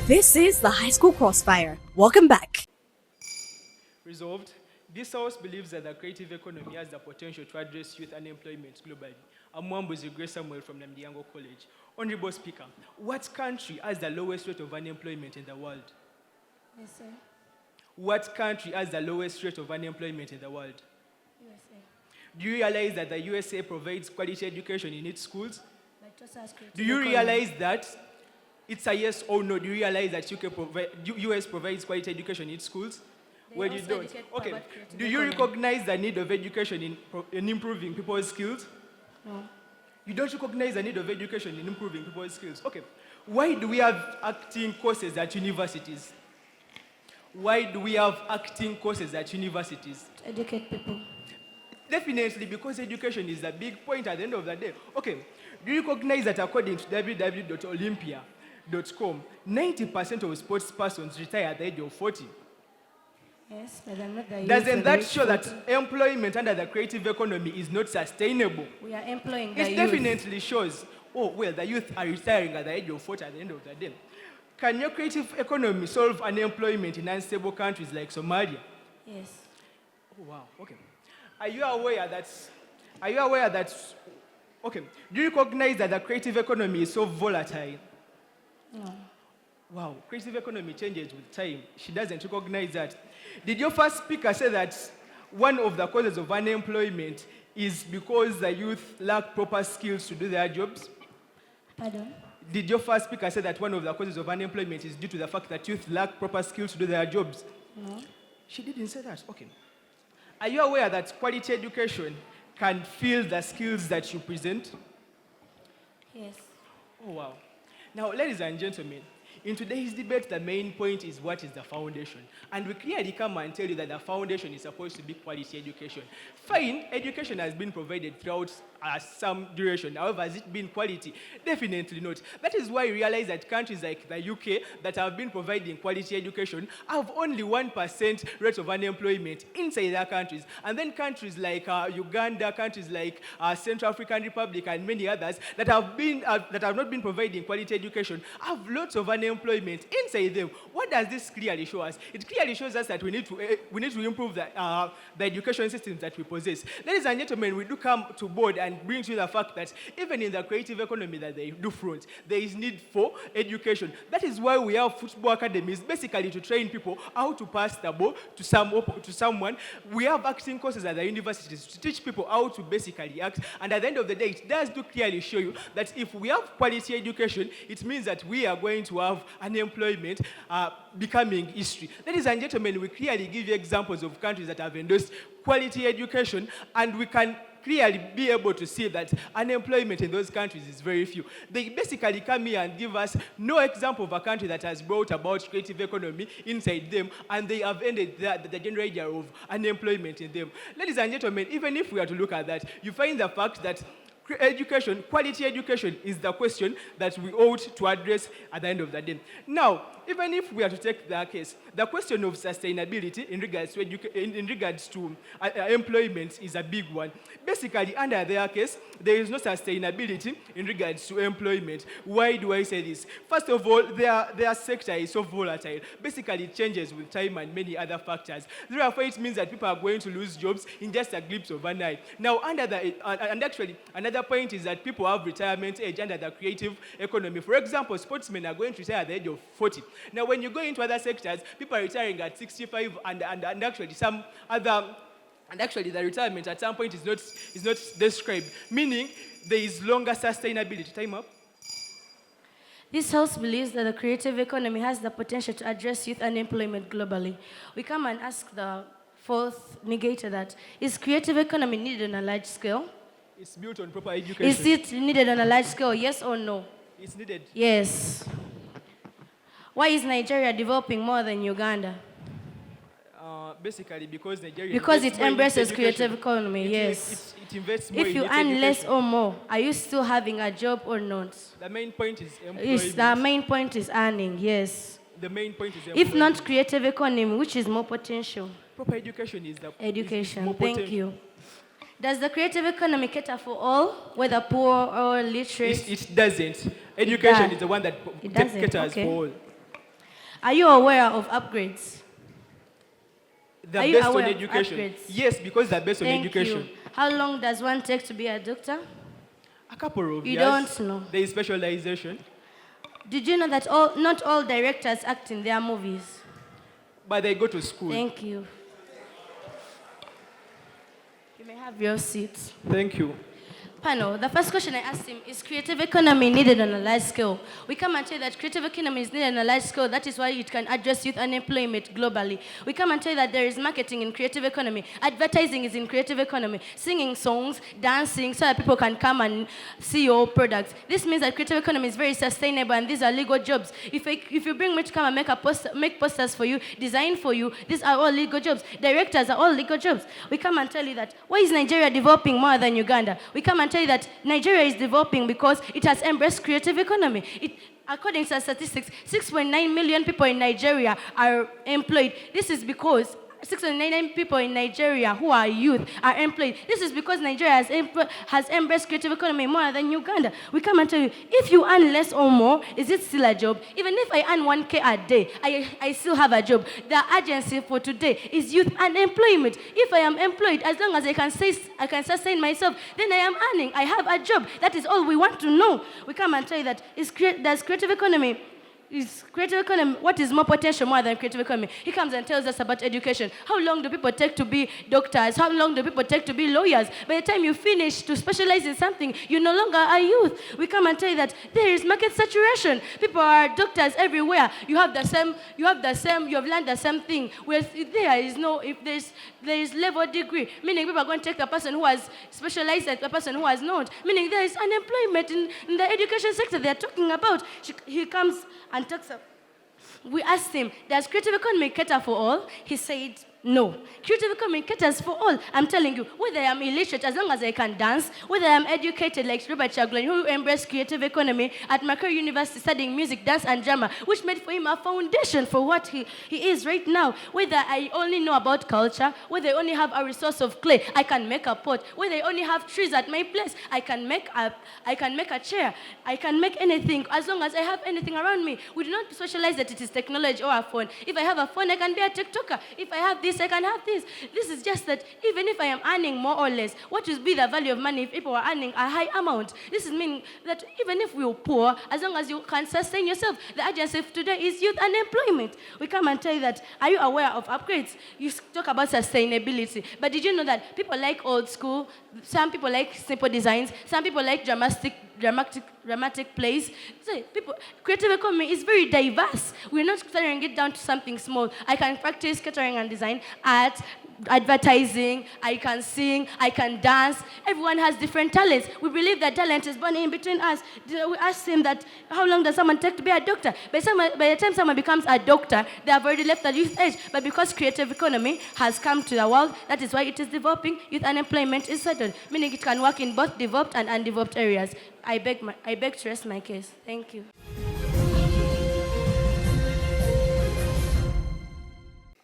This is the High School Crossfire. Welcome back. Resolved, this House believes that the creative economy has the potential to address youth unemployment globally. Amwambo is Grace Samuel from Namilyango College. Honorable Speaker, what country has the lowest rate of unemployment in the world? Yes, sir. What country has the lowest rate of unemployment in the world? USA. Do you realize that the USA provides quality education in its schools? Like just ask creative Do you economy. realize that it's a yes or no? Do you realize that US provides quality education in its schools? They Well, you also don't. educate Okay. about creative Do you economy. recognize the need of education in improving people's skills? No. You don't recognize the need of education in improving people's skills. Okay. Why do we have acting courses at universities? Why do we have acting courses at universities? To educate people. Definitely because education is a big point at the end of the day. Okay. Do you recognize that according to www.olympia.com, 90% of sports persons retire at the age of 40? Yes, but I'm not the youth Doesn't of that the show that 40. employment under the creative economy is not sustainable? We are employing the It youth. definitely shows, oh, well, the youth are retiring at the age of 40 at the end of the day. Can your creative economy solve unemployment in unstable countries like Somalia? Yes. Oh, wow, okay. Are you aware that, okay, do you recognize that the creative economy is so volatile? No. Wow, creative economy changes with time. She doesn't recognize that. Did your first speaker say that one of the causes of unemployment is because the youth lack proper skills to do their jobs? Pardon? Did your first speaker say that one of the causes of unemployment is due to the fact that youth lack proper skills to do their jobs? No. She didn't say that. Okay. Are you aware that quality education can fill the skills that you present? Yes. Oh, wow. Now, ladies and gentlemen, in today's debate, the main point is what is the foundation. And we clearly come and tell you that the foundation is supposed to be quality education. Fine, education has been provided throughout some duration. However, has it been quality? Definitely not. That is why we realize that countries like the UK that have been providing quality education have only 1% rate of unemployment inside their countries. And then countries like Uganda, countries like Central African Republic, and many others that have not been providing quality education have lots of unemployment inside them. What does this clearly show us? It clearly shows us that we need to improve the education systems that we possess. Ladies and gentlemen, we do come to board and bring to the fact that even in the creative economy that they do front, there is need for education. That is why we have football academies, basically to train people how to pass the ball to someone. We have acting courses at the universities to teach people how to basically act. And at the end of the day, it does do clearly show you that if we have quality education, it means that we are going to have unemployment becoming history. Ladies and gentlemen, we clearly give you examples of countries that have endorsed quality education, and we can clearly be able to see that unemployment in those countries is very few. They basically come here and give us no example of a country that has brought about creative economy inside them, and they have ended the general idea of unemployment in them. Ladies and gentlemen, even if we are to look at that, you find the fact that education, quality education, is the question that we ought to address at the end of the day. Now, even if we are to take the case, the question of sustainability in regards to employment is a big one. Basically, under their case, there is no sustainability in regards to employment. Why do I say this? First of all, their sector is so volatile. Basically, it changes with time and many other factors. Therefore, it means that people are going to lose jobs in just a glimpse of an eye. Now, and actually, another point is that people have retirement age under the creative economy. For example, sportsmen are going to retire at the age of 40. Now, when you go into other sectors, people are retiring at 65, and actually some other, and actually the retirement at some point is not described, meaning there is longer sustainability. Time up. This House believes that the creative economy has the potential to address youth unemployment globally. We come and ask the fourth negator that, is creative economy needed on a large scale? It's built on proper education. Is it needed on a large scale, yes or no? It's needed. Yes. Why is Nigeria developing more than Uganda? Basically, because Nigeria Because it invests more in embraces education. creative economy, yes. It invests more If in you its earn less education. or more, are you still having a job or not? The main point is employment. Yes, the main point is earning, yes. The main point is If employment. not creative economy, which is more potential? Proper education is the Education, more thank potential. you. Does the creative economy cater for all, whether poor or literate? It doesn't. Education does. is the one that It doesn't, caters okay. for all. Are you aware of upgrades? They're Are you based on aware of education. upgrades? Yes, because they're based on Thank education. you. How long does one take to be a doctor? A couple of You years. don't know. There is specialization. Did you know that not all directors act in their movies? But they go to school. Thank you. You may have your seat. Thank you. Panel, the first question I asked him is creative economy needed on a large scale? We come and tell you that creative economy is needed on a large scale. That is why it can address youth unemployment globally. We come and tell you that there is marketing in creative economy. Advertising is in creative economy. Singing songs, dancing, so that people can come and see your products. This means that creative economy is very sustainable, and these are legal jobs. If you bring me to come and make posters for you, design for you, these are all legal jobs. Directors are all legal jobs. We come and tell you that, why is Nigeria developing more than Uganda? We come and tell you that Nigeria is developing because it has embraced creative economy. According to statistics, 6.9 million people in Nigeria are employed. This is because 6.99 people in Nigeria who are youth are employed. This is because Nigeria has embraced creative economy more than Uganda. We come and tell you, if you earn less or more, is it still a job? Even if I earn 1K a day, I still have a job. The agency for today is youth unemployment. If I am employed, as long as I can sustain myself, then I am earning. I have a job. That is all we want to know. We come and tell you that does creative economy is creative economy, what is more potential more than creative economy? He comes and tells us about education. How long do people take to be doctors? How long do people take to be lawyers? By the time you finish to specialize in something, you no longer are youth. We come and tell you that there is market saturation. People are doctors everywhere. You have learned the same thing. Where there is level degree, meaning people are going to take a person who has specialized and a person who has not. Meaning there is unemployment in the education sector they are talking about. He comes and talks about. We asked him, does creative economy cater for all? He said, no. Creative economy caters for all. I'm telling you, whether I'm illiterate, as long as I can dance, whether I'm educated like Robert Chagulanyi, who embraced creative economy at Macquarie University studying music, dance, and drama, which made for him a foundation for what he is right now. Whether I only know about culture, whether I only have a resource of clay, I can make a pot. Whether I only have trees at my place, I can make a chair. I can make anything as long as I have anything around me. We do not socialize that it is technology or a phone. If I have a phone, I can be a TikToker. If I have this, I can have this. This is just that even if I am earning more or less, what will be the value of money if people are earning a high amount? This is meaning that even if we are poor, as long as you can sustain yourself, the agency of today is youth unemployment. We come and tell you that, are you aware of upgrades? You talk about sustainability, but did you know that people like old school, some people like simple designs, some people like dramatic plays. So creative economy is very diverse. We're not cutting it down to something small. I can practice catering and design, art, advertising, I can sing, I can dance. Everyone has different talents. We believe that talent is born in between us. We asked him that, how long does someone take to be a doctor? By the time someone becomes a doctor, they have already left the youth age. But because creative economy has come to the world, that is why it is developing. Youth unemployment is settled, meaning it can work in both developed and undeveloped areas. I beg to rest my case. Thank you.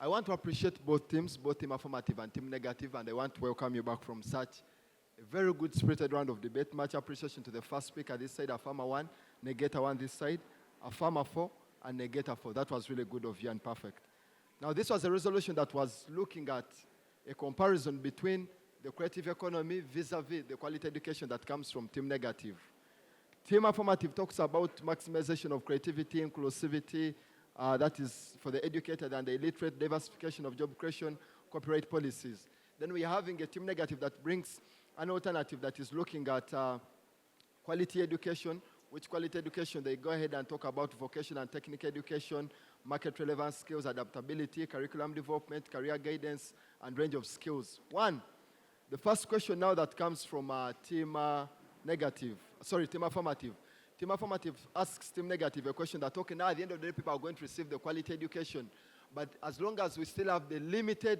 I want to appreciate both teams, both Team Affirmative and Team Negative, and I want to welcome you back from such a very good spirited round of debate. Much appreciation to the first speaker this side, Affirmer 1, Negator 1 this side, Affirmer 4, and Negator 4. That was really good of you and perfect. Now, this was a resolution that was looking at a comparison between the creative economy vis-a-vis the quality education that comes from Team Negative. Team Affirmative talks about maximization of creativity, inclusivity, that is for the educated and the illiterate, diversification of job creation, copyright policies. Then we are having a Team Negative that brings an alternative that is looking at quality education, which quality education they go ahead and talk about vocational and technical education, market relevant skills, adaptability, curriculum development, career guidance, and range of skills. The first question now that comes from Team Affirmative. Team Affirmative asks Team Negative a question that, okay, now at the end of the day, people are going to receive the quality education. But as long as we still have the limited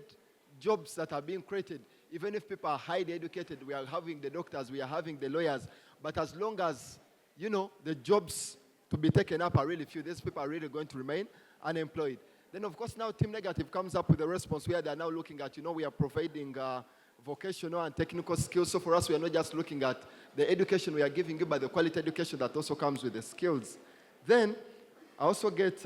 jobs that are being created, even if people are highly educated, we are having the doctors, we are having the lawyers, but as long as, the jobs to be taken up are really few, these people are really going to remain unemployed. Then, of course, now Team Negative comes up with a response where they are now looking at, we are providing vocational and technical skills. So for us, we are not just looking at the education we are giving you, but the quality education that also comes with the skills. Then I also get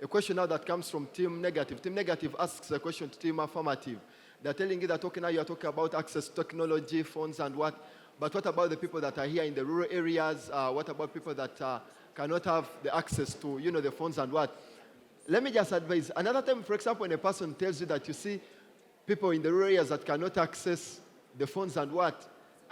a question now that comes from Team Negative. Team Negative asks a question to Team Affirmative. They're telling you that, okay, now you're talking about access to technology, phones, and what. But what about the people that are here in the rural areas? What about people that cannot have the access to, the phones and what? Let me just advise. Another time, for example, when a person tells you that you see people in the rural areas that cannot access the phones and what,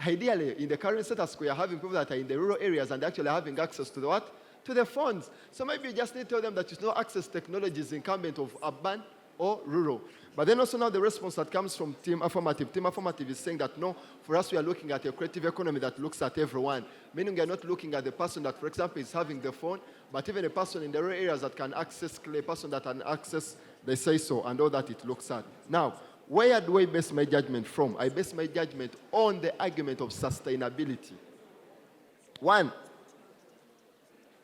ideally, in the current status quo, we are having people that are in the rural areas and actually having access to the what? To the phones. So maybe you just need to tell them that access technology is incumbent of urban or rural. But then also now the response that comes from Team Affirmative. Team Affirmative is saying that no, for us we are looking at a creative economy that looks at everyone. Meaning we are not looking at the person that, for example, is having the phone, but even a person in the rural areas that can access clay, a person that can access, they say so, and all that it looks at. Now, where do I base my judgment from? I base my judgment on the argument of sustainability. One,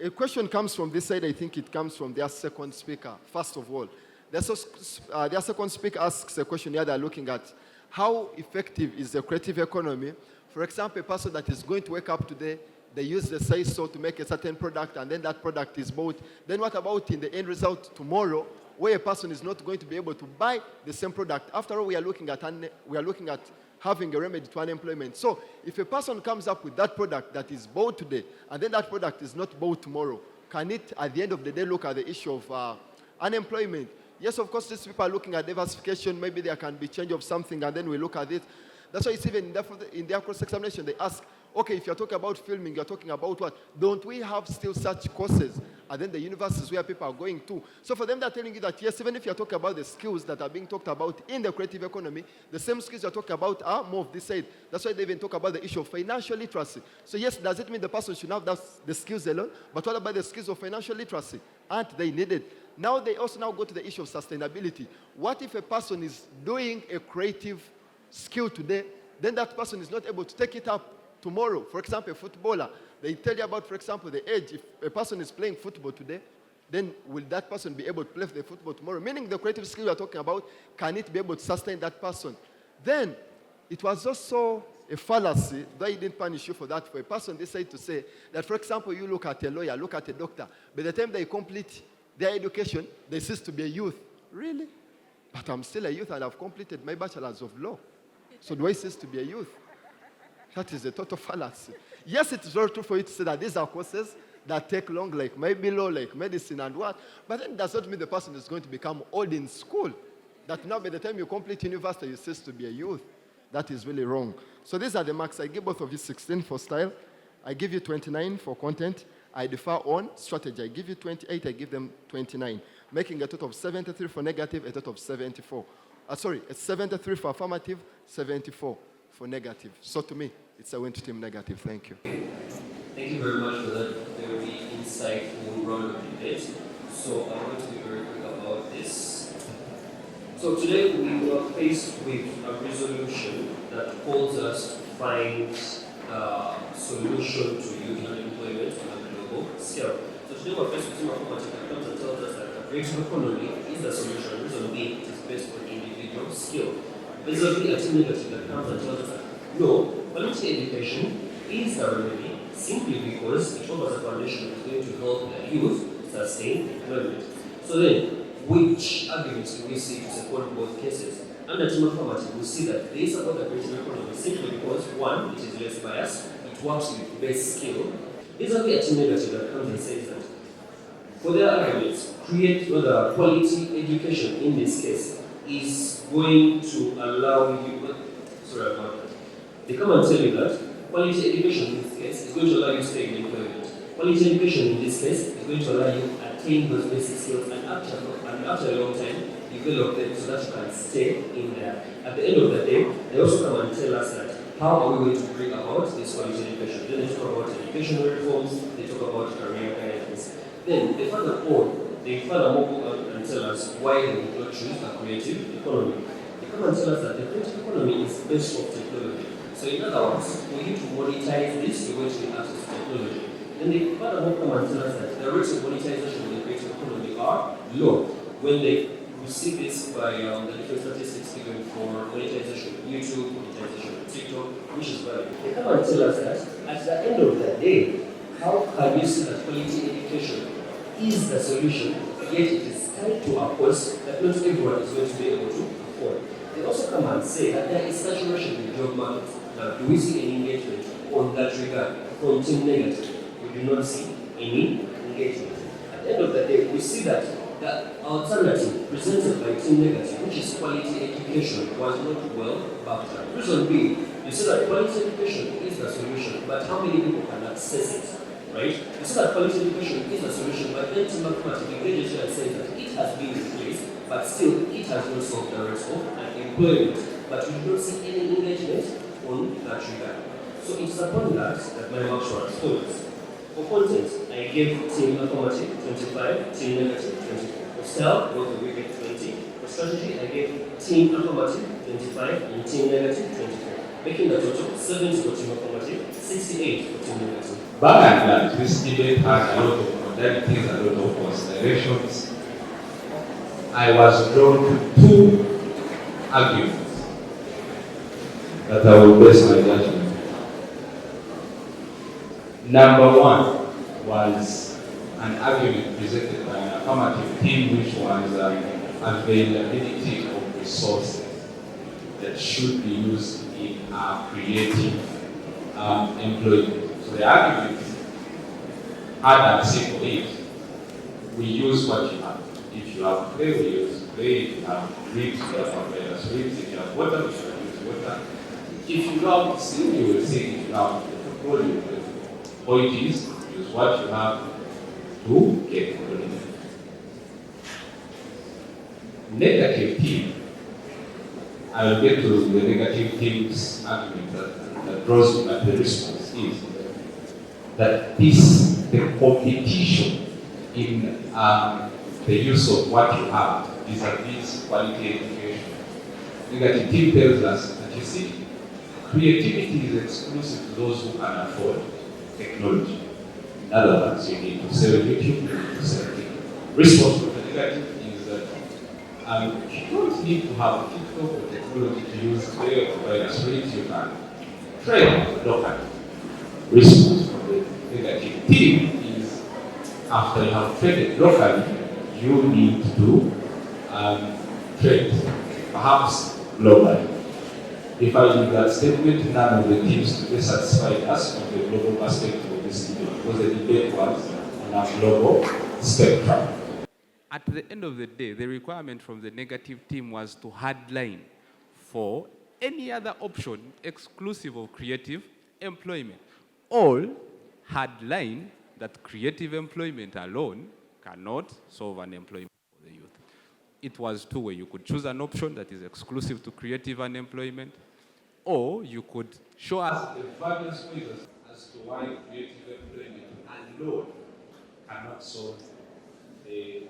a question comes from this side. I think it comes from their second speaker. First of all, their second speaker asks a question here. They're looking at how effective is the creative economy. For example, a person that is going to wake up today, they use the say-so to make a certain product, and then that product is bought. Then what about in the end result tomorrow, where a person is not going to be able to buy the same product? After all, we are looking at having a remedy to unemployment. So if a person comes up with that product that is bought today, and then that product is not bought tomorrow, can it, at the end of the day, look at the issue of unemployment? Yes, of course, these people are looking at diversification. Maybe there can be change of something, and then we look at it. That's why it's even in their cross-examination, they ask, okay, if you're talking about filming, you're talking about what? Don't we have still such courses? And then the universities where people are going to. So for them, they're telling you that, yes, even if you're talking about the skills that are being talked about in the creative economy, the same skills you're talking about are more of this side. That's why they even talk about the issue of financial literacy. So yes, does it mean the person should have the skills alone? But what about the skills of financial literacy? Aren't they needed? Now they also now go to the issue of sustainability. What if a person is doing a creative skill today, then that person is not able to take it up tomorrow? For example, a footballer, they tell you about, for example, the age. If a person is playing football today, then will that person be able to play the football tomorrow? Meaning the creative skill you're talking about, can it be able to sustain that person? Then it was also a fallacy, they didn't punish you for that. For a person, they say to say that, for example, you look at a lawyer, look at a doctor, by the time they complete their education, they cease to be a youth. Really? But I'm still a youth and I've completed my bachelor's of law. So do I cease to be a youth? That is a total fallacy. Yes, it is very true for you to say that these are courses that take long, like maybe law, like medicine and what, but then it does not mean the person is going to become old in school. That now by the time you complete university, you cease to be a youth. That is really wrong. So these are the marks. I give both of you 16 for style. I give you 29 for content. I differ on strategy. I give you 28, I give them 29, making a total of 73 for negative, a total of 74. It's 73 for affirmative, 74 for negative. So to me, it's a win to Team Negative. Thank you. Thank you very much for that very insightful round of debate. So I want to be very quick about this. So today we were faced with a resolution that calls us to find a solution to youth unemployment on a global scale. So today we're faced with Team Affirmative that comes and tells us that the creative economy is the solution. Reason being, it is based on individual skill. There's a Team Negative that comes and tells us that no, quality education is the remedy simply because it offers a foundation that is going to help the youth sustain employment. So then, which arguments do we see to support both cases? Under Team Affirmative, we see that they support the creative economy simply because, one, it is less biased, it works with base skill. There's a Team Negative that comes and says that for their arguments, quality education in this case is going to allow you, sorry about that. They come and tell you that quality education in this case is going to allow you to stay in employment. Quality education in this case is going to allow you to attain those basic skills and after a long time, develop them so that you can stay in there. At the end of the day, they also come and tell us that how are we going to bring about this quality education. Then they talk about educational reforms, they talk about career guidance. Then they further go and tell us why they would not choose a creative economy. They come and tell us that the creative economy is based off technology. So in other words, for you to monetize this, you're going to need access to technology. Then they further come and tell us that the rates of monetization of the creative economy are low. When they receive this by the different statistics given for monetization of YouTube, monetization of TikTok, which is valid. They come and tell us that at the end of the day, how can you see that quality education is the solution yet it is tied to a cost that not everyone is going to be able to afford. They also come and say that there is saturation in the job market. Now, do we see any engagement on that regard from Team Negative? We do not see any engagement. At the end of the day, we see that the alternative presented by Team Negative, which is quality education, was not well backed up. Reason being, you see that quality education is the solution, but how many people can access it? Right? You see that quality education is the solution, but then Team Mathematics engages you and says that it has been in place, but still it has not solved the rest of unemployment. But we don't see any engagement on that regard. So it's upon that my marks were as follows. For content, I gave Team Affirmative 25, Team Negative 24. For style, both of you get 20. For strategy, I gave Team Affirmative 25 and Team Negative 24. Making the total 70 for Team Affirmative, 68 for Team Negative. By and large, this debate had a lot of modalities, a lot of considerations. I was drawn to two arguments that I will base my judgment. Number one was an argument presented by an affirmative team, which was availability of resources that should be used in creating employment. So the argument had a simple it. We use what you have. If you have clay, we use clay. If you have bricks, we have various bricks. If you have water, we shall use water. If you have steel, you will see. If you have petrol, you will. Point is, use what you have to get employment. Negative team. I will get to the negative team's argument that draws me at the response is that the competition in the use of what you have is vis-a-vis quality education. Negative team tells us that you see, creativity is exclusive to those who can afford technology. In other words, you need to sell YouTube, you need to sell TikTok. Response to the negative is that you don't need to have TikTok or technology to use today or various rates. You can trade locally. Response from the negative team is after you have traded locally, you need to trade, perhaps globally. If I leave that statement, none of the teams to be satisfied us on the global perspective of this debate, because the debate was on a global spectrum. At the end of the day, the requirement from the negative team was to hardline for any other option exclusive of creative employment. All hardline that creative employment alone cannot solve unemployment for the youth. It was two ways. You could choose an option that is exclusive to creative unemployment, or you could show us the various ways as to why creative employment alone cannot solve the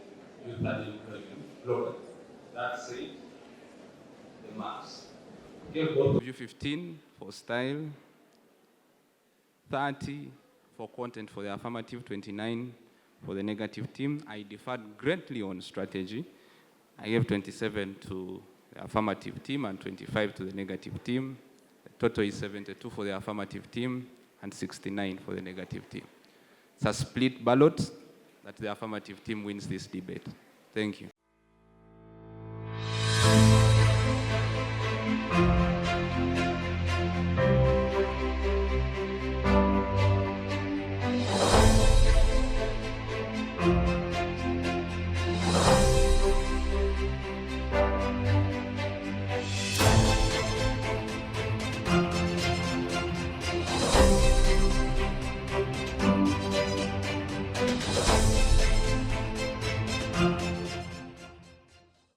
youth unemployment globally. That's it, the maths. Give both of you 15 for style, 30 for content for the affirmative, 29 for the negative team. I differed greatly on strategy. I gave 27 to the affirmative team and 25 to the negative team. The total is 72 for the affirmative team and 69 for the negative team. It's a split ballot that the affirmative team wins this debate. Thank you.